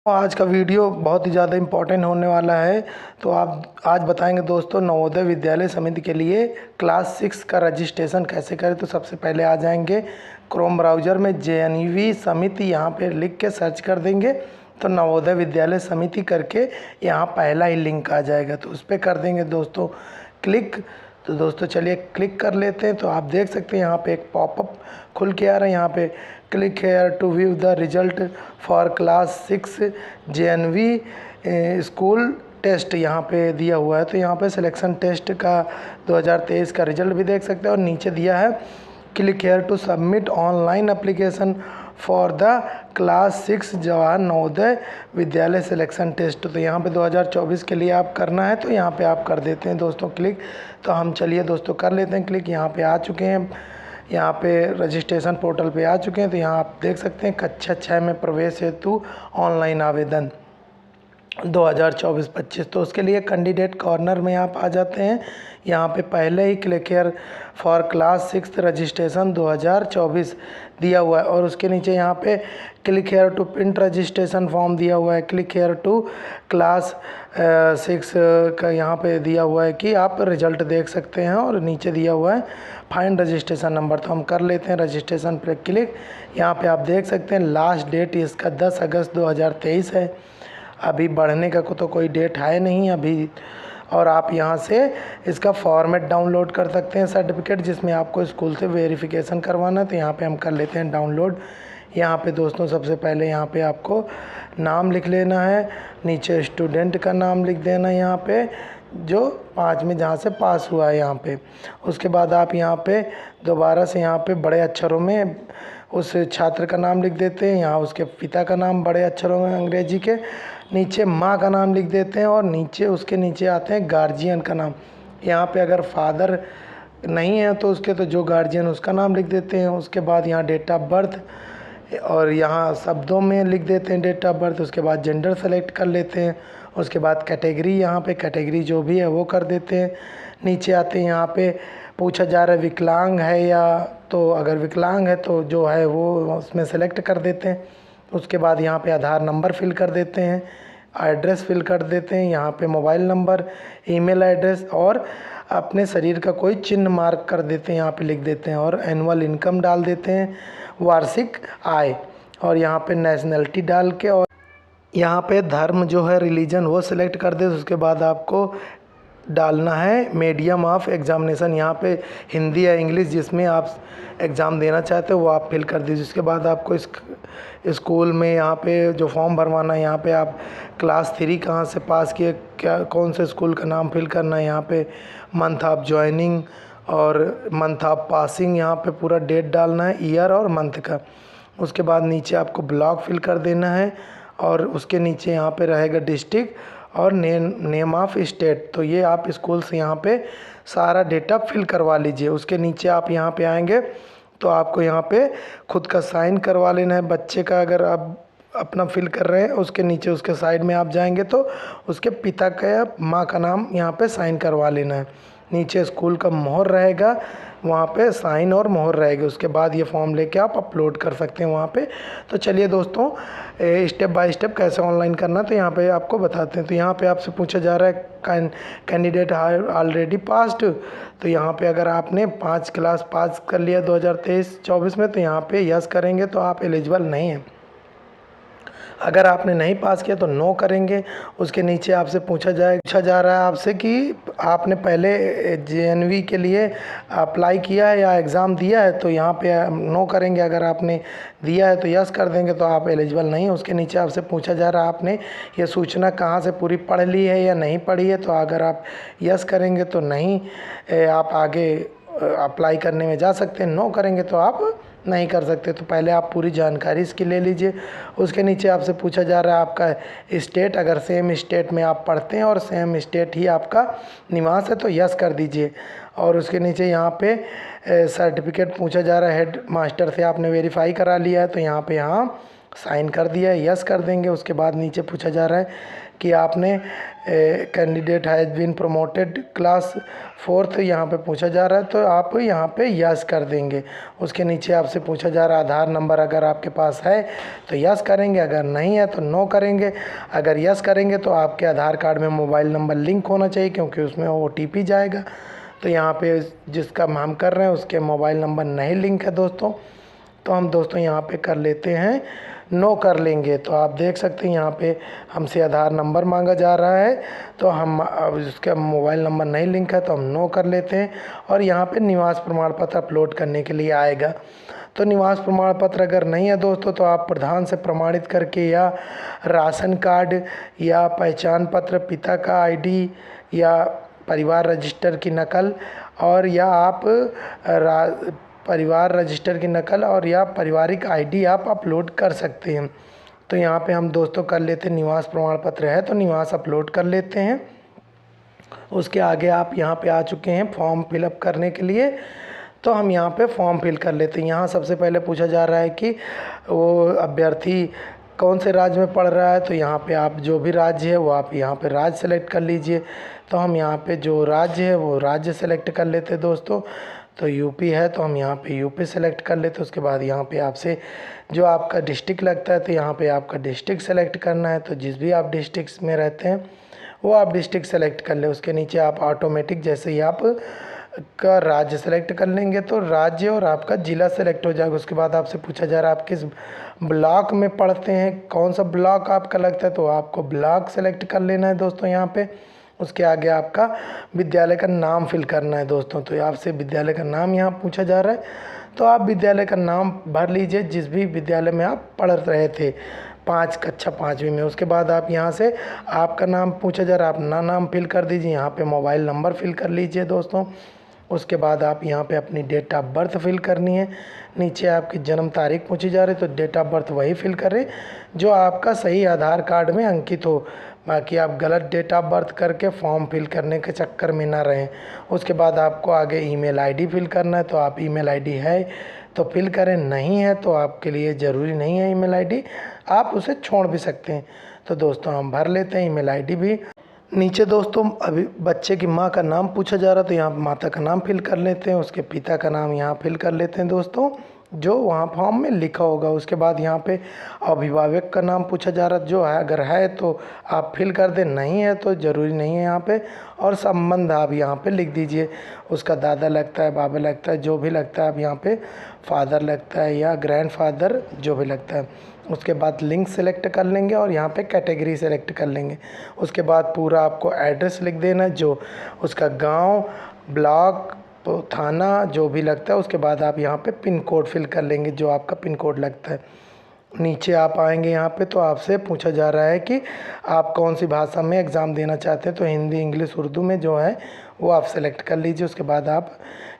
आज का वीडियो बहुत ही ज़्यादा इम्पोर्टेंट होने वाला है। तो आप आज बताएंगे दोस्तों नवोदय विद्यालय समिति के लिए क्लास 6 का रजिस्ट्रेशन कैसे करें। तो सबसे पहले आ जाएंगे क्रोम ब्राउज़र में JNV समिति, यहाँ पे लिख के सर्च कर देंगे तो नवोदय विद्यालय समिति करके यहाँ पहला ही लिंक आ जाएगा, तो उस पर कर देंगे दोस्तों क्लिक। तो दोस्तों चलिए क्लिक कर लेते हैं। तो आप देख सकते हैं यहाँ पे एक पॉपअप खुल के आ रहा है, यहाँ पे click here to view the result for class 6 JNV school test यहाँ पे दिया हुआ है। तो यहाँ पे सिलेक्शन टेस्ट का 2023 का रिजल्ट भी देख सकते हैं और नीचे दिया है click here to submit online application for the class 6 Jawahar Navodaya Vidyalaya selection test. तो यहाँ पे 2024 के लिए आप करना है, तो यहाँ पे आप कर देते हैं दोस्तों क्लिक। तो हम चलिए दोस्तों कर लेते हैं क्लिक। यहाँ पे आ चुके हैं, यहाँ पे रजिस्ट्रेशन पोर्टल पे आ चुके हैं। तो यहाँ आप देख सकते हैं कक्षा 6 में प्रवेश हेतु ऑनलाइन आवेदन 2024-25। तो उसके लिए कैंडिडेट कॉर्नर में आप आ जाते हैं। यहाँ पे पहले ही click here for class 6 registration 2024 दिया हुआ है और उसके नीचे यहाँ पे click here to print registration form दिया हुआ है। क्लिक हेयर टू क्लास 6 का यहाँ पे दिया हुआ है कि आप रिजल्ट देख सकते हैं और नीचे दिया हुआ है फाइंड रजिस्ट्रेशन नंबर। तो हम कर लेते हैं रजिस्ट्रेशन पर क्लिक। यहाँ पे आप देख सकते हैं लास्ट डेट इसका 10 अगस्त 2023 है। अभी बढ़ने का तो कोई डेट है नहीं अभी। और आप यहाँ से इसका फॉर्मेट डाउनलोड कर सकते हैं सर्टिफिकेट, जिसमें आपको स्कूल से वेरिफिकेशन करवाना है। तो यहाँ पे हम कर लेते हैं डाउनलोड। यहाँ पे दोस्तों सबसे पहले यहाँ पे आपको नाम लिख लेना है, नीचे स्टूडेंट का नाम लिख देना है यहाँ पे, जो 5 में जहाँ से पास हुआ है यहाँ पे। उसके बाद आप यहाँ पे दोबारा से यहाँ पे बड़े अक्षरों में उस छात्र का नाम लिख देते हैं, यहाँ उसके पिता का नाम बड़े अक्षरों में अंग्रेजी के, नीचे माँ का नाम लिख देते हैं और नीचे उसके नीचे आते हैं गार्जियन का नाम। यहाँ पे अगर फादर नहीं है तो उसके तो जो गार्जियन उसका नाम लिख देते हैं। उसके बाद यहाँ डेट ऑफ बर्थ और यहाँ शब्दों में लिख देते हैं डेट ऑफ बर्थ। उसके बाद जेंडर सेलेक्ट कर लेते हैं। उसके बाद कैटेगरी, यहाँ पे कैटेगरी जो भी है वो कर देते हैं। नीचे आते हैं, यहाँ पे पूछा जा रहा है विकलांग है या, तो अगर विकलांग है तो जो है वो उसमें सेलेक्ट कर देते हैं। उसके बाद यहाँ पे आधार नंबर फिल कर देते हैं, एड्रेस फिल कर देते हैं, यहाँ पे मोबाइल नंबर, ईमेल एड्रेस और अपने शरीर का कोई चिन्ह मार्क कर देते हैं, यहाँ पे लिख देते हैं और एनुअल इनकम डाल देते हैं, वार्षिक आय, और यहाँ पे नेशनलिटी डाल के और यहाँ पे धर्म जो है रिलीजन वो सिलेक्ट कर दे। उसके बाद आपको डालना है मीडियम ऑफ एग्जामिनेशन, यहाँ पे हिंदी या इंग्लिश जिसमें आप एग्ज़ाम देना चाहते हो वो आप फिल कर दीजिए। उसके बाद आपको इस स्कूल में यहाँ पे जो फॉर्म भरवाना है, यहाँ पे आप क्लास 3 कहाँ से पास किए, क्या कौन से स्कूल का नाम फिल करना है, यहाँ पे मंथ ऑफ ज्वाइनिंग और मंथ ऑफ पासिंग, यहाँ पे पूरा डेट डालना है, ईयर और मंथ का। उसके बाद नीचे आपको ब्लॉक फिल कर देना है और उसके नीचे यहाँ पे रहेगा डिस्ट्रिक्ट और नेम ऑफ स्टेट। तो ये आप स्कूल से यहाँ पे सारा डेटा फिल करवा लीजिए। उसके नीचे आप यहाँ पे आएंगे तो आपको यहाँ पे खुद का साइन करवा लेना है बच्चे का। अगर आप अपना फिल कर रहे हैं उसके नीचे उसके साइड में आप जाएंगे तो उसके पिता का या माँ का नाम यहाँ पे साइन करवा लेना है। नीचे स्कूल का मोहर रहेगा, वहाँ पे साइन और मोहर रहेगी। उसके बाद ये फॉर्म लेके आप अपलोड कर सकते हैं वहाँ पे। तो चलिए दोस्तों स्टेप बाय स्टेप कैसे ऑनलाइन करना तो यहाँ पे आपको बताते हैं। तो यहाँ पे आपसे पूछा जा रहा है कैंडिडेट ऑलरेडी पास्ड। तो यहाँ पे अगर आपने 5 क्लास पास कर लिया 2023-24 में तो यहाँ पे यस करेंगे तो आप एलिजिबल नहीं हैं। अगर आपने नहीं पास किया तो नो करेंगे। उसके नीचे आपसे पूछा जा रहा है आपसे कि आपने पहले JNV के लिए अप्लाई किया है या एग्ज़ाम दिया है, तो यहाँ पे नो करेंगे। अगर आपने दिया है तो यस कर देंगे तो आप एलिजिबल नहीं है। उसके नीचे आपसे पूछा जा रहा है आपने ये सूचना कहाँ से पूरी पढ़ ली है या नहीं पढ़ी है, तो अगर आप यस करेंगे तो नहीं आप आगे अप्लाई करने में जा सकते हैं, नो करेंगे तो आप नहीं कर सकते। तो पहले आप पूरी जानकारी इसकी ले लीजिए। उसके नीचे आपसे पूछा जा रहा है आपका स्टेट, अगर सेम स्टेट में आप पढ़ते हैं और सेम स्टेट ही आपका निवास है तो यस कर दीजिए। और उसके नीचे यहाँ पे सर्टिफिकेट पूछा जा रहा है हेड मास्टर से आपने वेरीफाई करा लिया है तो यहाँ पे यहाँ साइन कर दिया है, यस कर देंगे। उसके बाद नीचे पूछा जा रहा है कि आपने candidate has been promoted class 4th यहाँ पे पूछा जा रहा है, तो आप यहाँ पे यस कर देंगे। उसके नीचे आपसे पूछा जा रहा है आधार नंबर, अगर आपके पास है तो यस करेंगे, अगर नहीं है तो नो करेंगे। अगर यस करेंगे तो आपके आधार कार्ड में मोबाइल नंबर लिंक होना चाहिए, क्योंकि उसमें OTP जाएगा। तो यहाँ पे जिसका हम कर रहे हैं उसके मोबाइल नंबर नहीं लिंक है दोस्तों, तो हम दोस्तों यहाँ पे कर लेते हैं नो कर लेंगे। तो आप देख सकते हैं यहाँ पे हमसे आधार नंबर मांगा जा रहा है, तो हम अब उसका मोबाइल नंबर नहीं लिंक है तो हम नो कर लेते हैं। और यहाँ पे निवास प्रमाण पत्र अपलोड करने के लिए आएगा। तो निवास प्रमाण पत्र अगर नहीं है दोस्तों तो आप प्रधान से प्रमाणित करके या राशन कार्ड या पहचान पत्र, पिता का ID या परिवार रजिस्टर की नकल और या आप परिवार रजिस्टर की नकल और या पारिवारिक ID आप अपलोड कर सकते हैं। तो यहाँ पे हम दोस्तों कर लेते हैं निवास प्रमाण पत्र है तो निवास अपलोड कर लेते हैं। उसके आगे आप यहाँ पे आ चुके हैं फॉर्म फिलअप करने के लिए, तो हम यहाँ पे फॉर्म फिल कर लेते हैं। यहाँ सबसे पहले पूछा जा रहा है कि वो अभ्यर्थी कौन से राज्य में पढ़ रहा है, तो यहाँ पे आप जो भी राज्य है वो आप यहाँ पे राज्य सेलेक्ट कर लीजिए। तो हम यहाँ पे जो राज्य है वो राज्य सेलेक्ट कर लेते हैं दोस्तों। तो यूपी है तो हम यहाँ पे यूपी सेलेक्ट कर लेते हैं। उसके बाद यहाँ पे आपसे जो आपका डिस्ट्रिक्ट लगता है तो यहाँ पे आपका डिस्ट्रिक्ट सेलेक्ट करना है। तो जिस भी आप डिस्ट्रिक्ट में रहते हैं वो आप डिस्ट्रिक्ट सेलेक्ट कर लें। उसके नीचे आप ऑटोमेटिक जैसे ही आप का राज्य सेलेक्ट कर लेंगे तो राज्य और आपका ज़िला सेलेक्ट हो जाएगा। उसके बाद आपसे पूछा जा रहा है आप किस ब्लॉक में पढ़ते हैं, कौन सा ब्लॉक आपका लगता है, तो आपको ब्लॉक सेलेक्ट कर लेना है दोस्तों यहाँ पे। उसके आगे आपका विद्यालय का नाम फिल करना है दोस्तों। तो आपसे विद्यालय का नाम यहाँ पूछा जा रहा है, तो आप विद्यालय का नाम भर लीजिए जिस भी विद्यालय में आप पढ़ रहे थे कक्षा 5वीं में। उसके बाद आप यहाँ से आपका नाम पूछा जा रहा है, अपना नाम फिल कर दीजिए। यहाँ पे मोबाइल नंबर फिल कर लीजिए दोस्तों। उसके बाद आप यहाँ पे अपनी डेट ऑफ बर्थ फिल करनी है। नीचे आपकी जन्म तारीख पूछी जा रही है तो डेट ऑफ बर्थ वही फिल करें जो आपका सही आधार कार्ड में अंकित हो, बाकी आप गलत डेट ऑफ बर्थ करके फॉर्म फिल करने के चक्कर में ना रहें। उसके बाद आपको आगे ईमेल ID फिल करना है, तो आप ईमेल ID है तो फिल करें, नहीं है तो आपके लिए ज़रूरी नहीं है ईमेल ID, आप उसे छोड़ भी सकते हैं। तो दोस्तों हम भर लेते हैं ईमेल ID भी। नीचे दोस्तों अभी बच्चे की माँ का नाम पूछा जा रहा है तो यहाँ माता का नाम फिल कर लेते हैं। उसके पिता का नाम यहाँ फिल कर लेते हैं दोस्तों जो वहाँ फॉर्म में लिखा होगा। उसके बाद यहाँ पे अभिभावक का नाम पूछा जा रहा है, जो है अगर है तो आप फिल कर दें, नहीं है तो ज़रूरी नहीं है यहाँ पे। और संबंध आप यहाँ पे लिख दीजिए, उसका दादा लगता है, बाबा लगता है, जो भी लगता है आप यहाँ पे फादर लगता है या ग्रैंडफादर जो भी लगता है। उसके बाद लिंक सेलेक्ट कर लेंगे और यहाँ पे कैटेगरी सेलेक्ट कर लेंगे। उसके बाद पूरा आपको एड्रेस लिख देना है, जो उसका गांव, ब्लॉक, थाना जो भी लगता है। उसके बाद आप यहाँ पे पिन कोड फिल कर लेंगे जो आपका पिन कोड लगता है। नीचे आप आएंगे यहाँ पे तो आपसे पूछा जा रहा है कि आप कौन सी भाषा में एग्ज़ाम देना चाहते हैं, तो हिंदी, इंग्लिश, उर्दू में जो है वो आप सेलेक्ट कर लीजिए। उसके बाद आप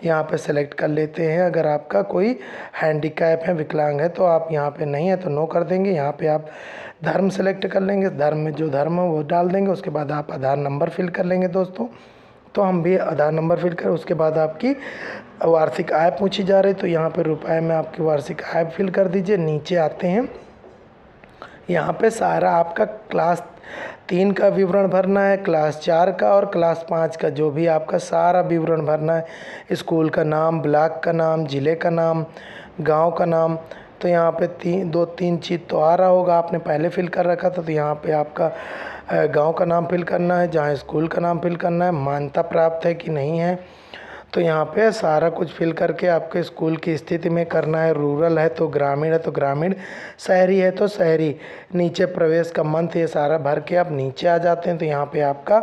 यहाँ पे सेलेक्ट कर लेते हैं। अगर आपका कोई हैंडीकैप है, विकलांग है, तो आप यहाँ पे नहीं है तो नो कर देंगे। यहाँ पे आप धर्म सेलेक्ट कर लेंगे, धर्म में जो धर्म है वो डाल देंगे। उसके बाद आप आधार नंबर फिल कर लेंगे दोस्तों। तो हम भी आधार नंबर फिल करें। उसके बाद आपकी वार्षिक आय पूछी जा रही है तो यहाँ पे रुपए में आपकी वार्षिक आय फिल कर दीजिए। नीचे आते हैं, यहाँ पे सारा आपका क्लास 3 का विवरण भरना है, क्लास 4 का और क्लास 5 का जो भी आपका सारा विवरण भरना है। स्कूल का नाम, ब्लॉक का नाम, ज़िले का नाम, गांव का नाम। तो यहाँ पे 3 चीज़ तो आ रहा होगा, आपने पहले फिल कर रखा था। तो यहाँ पे आपका गांव का नाम फिल करना है, जहाँ स्कूल का नाम फिल करना है, मान्यता प्राप्त है कि नहीं है। तो यहाँ पे सारा कुछ फिल करके आपके स्कूल की स्थिति में करना है। रूरल है तो ग्रामीण है तो ग्रामीण, शहरी है तो शहरी। नीचे प्रवेश का मंथ ये सारा भर के आप नीचे आ जाते हैं तो यहाँ पे आपका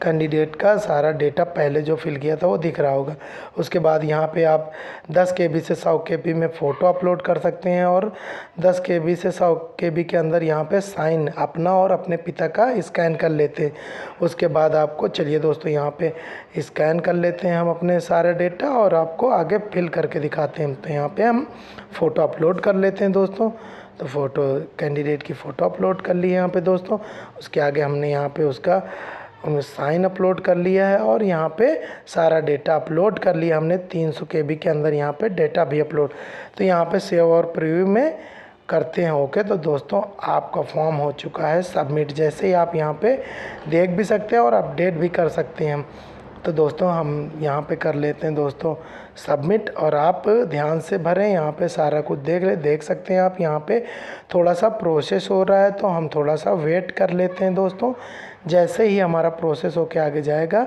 कैंडिडेट का सारा डेटा पहले जो फिल किया था वो दिख रहा होगा। उसके बाद यहाँ पे आप 10 KB से 100 KB में फ़ोटो अपलोड कर सकते हैं और 10 KB से 100 KB के अंदर यहाँ पे साइन अपना और अपने पिता का स्कैन कर लेते हैं। उसके बाद आपको चलिए दोस्तों यहाँ पे स्कैन कर लेते हैं हम अपने सारे डेटा और आपको आगे फिल करके दिखाते हैं। तो यहाँ पर हम फ़ोटो अपलोड कर लेते हैं दोस्तों। तो फ़ोटो कैंडिडेट की फ़ोटो अपलोड कर ली है यहाँ पे दोस्तों। उसके आगे हमने यहाँ पे उसका साइन अपलोड कर लिया है और यहाँ पे सारा डेटा अपलोड कर लिया हमने। 300 KB के अंदर यहाँ पे डेटा भी अपलोड। तो यहाँ पे सेव और प्रीव्यू में करते हैं ओके, तो दोस्तों आपका फॉर्म हो चुका है सबमिट। जैसे ही आप यहाँ पे देख भी सकते हैं और अपडेट भी कर सकते हैं। तो दोस्तों हम यहाँ पे कर लेते हैं दोस्तों सबमिट, और आप ध्यान से भरें, यहाँ पे सारा कुछ देख सकते हैं आप। यहाँ पे थोड़ा सा प्रोसेस हो रहा है तो हम थोड़ा सा वेट कर लेते हैं दोस्तों। जैसे ही हमारा प्रोसेस होके आगे जाएगा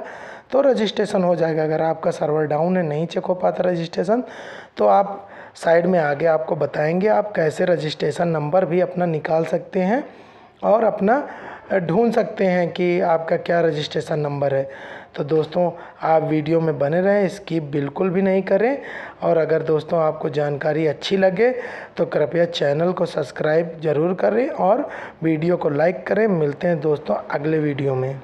तो रजिस्ट्रेशन हो जाएगा। अगर आपका सर्वर डाउन है, नहीं चेक हो पाता रजिस्ट्रेशन, तो आप साइड में आगे आपको बताएंगे आप कैसे रजिस्ट्रेशन नंबर भी अपना निकाल सकते हैं और अपना ढूंढ सकते हैं कि आपका क्या रजिस्ट्रेशन नंबर है। तो दोस्तों आप वीडियो में बने रहें, स्किप बिल्कुल भी नहीं करें। और अगर दोस्तों आपको जानकारी अच्छी लगे तो कृपया चैनल को सब्सक्राइब ज़रूर करें और वीडियो को लाइक करें। मिलते हैं दोस्तों अगले वीडियो में।